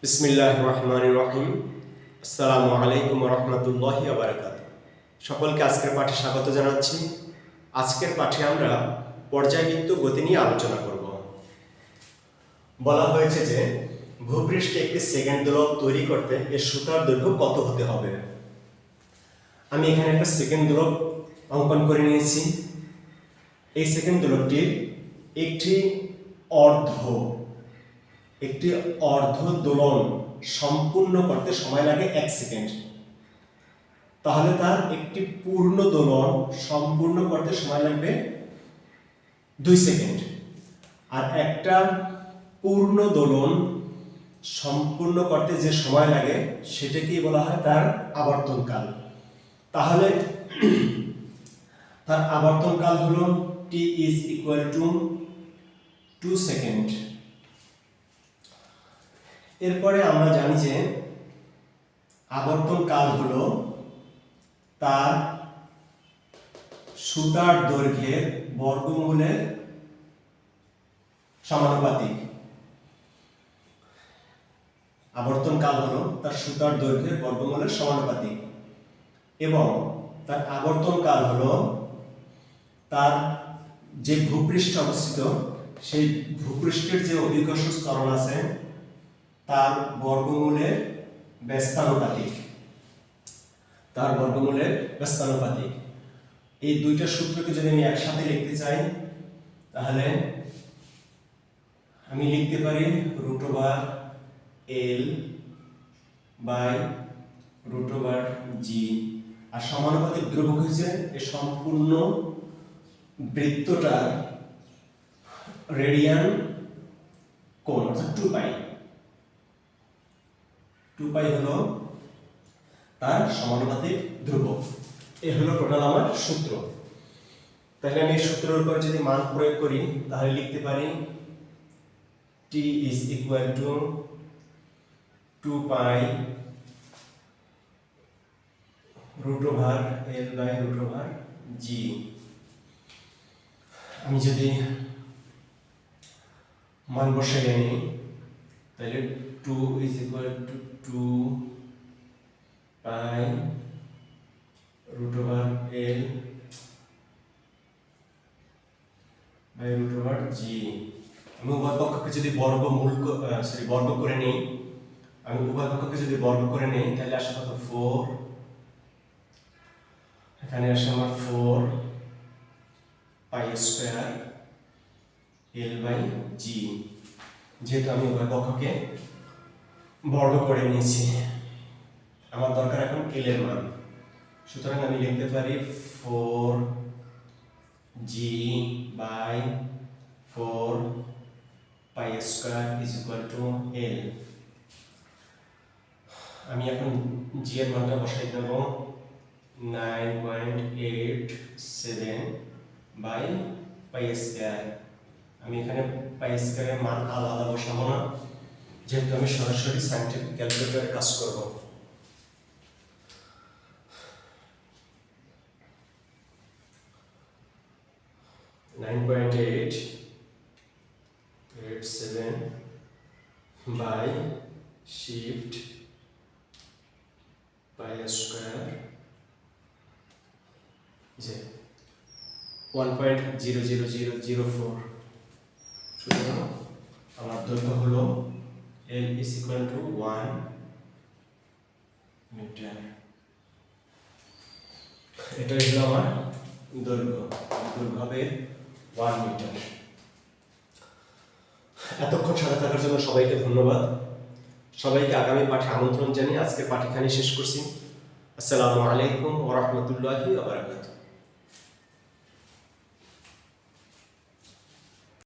বিসমিল্লাহির রহমানির রহিম। আসসালামু আলাইকুম ওয়া রাহমাতুল্লাহি ওয়া বারাকাতুহু। সকলকে আজকের পাঠে স্বাগত জানাচ্ছি। আজকের পাঠে আমরা পর্যায়বৃত্ত গতি নিয়ে আলোচনা করব। বলা হয়েছে যে ভূপৃষ্ঠে একটি সেকেন্ড দোলক তৈরি করতে এর সুতার দৈর্ঘ্য কত হতে হবে। আমি এখানে একটা সেকেন্ড দোলক অঙ্কন করে নিয়েছি। এই সেকেন্ড দোলকটির একটি অর্ধ দোলন সম্পূর্ণ করতে সময় লাগে 1 সেকেন্ড। তাহলে তার একটি পূর্ণ দোলন সম্পূর্ণ করতে সময় লাগবে 2 সেকেন্ড। আর একটা পূর্ণ দোলন সম্পূর্ণ করতে যে সময় লাগে সেটাকেই বলা হয় তার আবর্তনকাল। তাহলে তার আবর্তনকাল হলো t is equal to 2 second. এরপরে আমরা জানি যে আবর্তন কাল হলো তার সুতার দৈর্ঘ্যের বর্গমূলের সমানুপাতিক। আবর্তন কাল হলো তার সুতার দৈর্ঘ্যের বর্গমূলের সমানুপাতিক এবং তার আবর্তন কাল হলো তার যে ভূপৃষ্ঠে অবস্থিত সেই ভূপৃষ্ঠের যে অভিকর্ষ ত্বরণ আছে তার বর্গমূলের ব্যস্তানুপাতিক। এই দুইটা সূত্রকে যদি আমি একসাথে লিখতে চাই তাহলে আমি লিখতে পারি √L/√G। আর সমানুপাতিক ধ্রুবক হচ্ছে এই সম্পূর্ণ বৃত্তটার রেডিয়ান কোণ অর্থাৎ 2π হলো তার সমানুপাতিক ধ্রুবক। এই হলো টোটাল আমার সূত্র। তাহলে আমি এই সূত্রের উপর যদি মান প্রয়োগ করি তাহলে লিখতে পারি t is equal to 2π √L/√G। আমি যদি মান বসাই নিই তাহলে 2 is equal to 2π √L/√G। আমি উভয় পক্ষকে যদি বর্গ করে নিই তাহলে আসে কত 4। এখানে আসে আমার 4π² L/G। যেহেতু আমি উভয় পক্ষকে বর্গ করে নিয়েছি আমার দরকার এখন L এর মান। সুতরাং আমি লিখতে পারি 4G/4π² L। আমি এখন G এর মানটা বসাই দেব 9.87/π²। আমি এখানে π² এর মান আলাদা বসাবো না, যেহেতু আমি সরাসরি সায়েন্টিফিক ক্যালকুলেটরে কাজ করব। shift π² যে 1.00004। সুতরাং আমার দৈর্ঘ্য হলো L is equal to 1 metre. এটা হলো আমার দৈর্ঘ্য হবে 1 মিটার। এতক্ষণ সাথে থাকার জন্য সবাইকে ধন্যবাদ। সবাইকে আগামী পাঠে আমন্ত্রণ জানিয়ে আজকের পাঠ এখানেই শেষ করছি। আসসালামু আলাইকুম ওয়া রাহমাতুল্লাহি ওয়া বারাকাতুহু।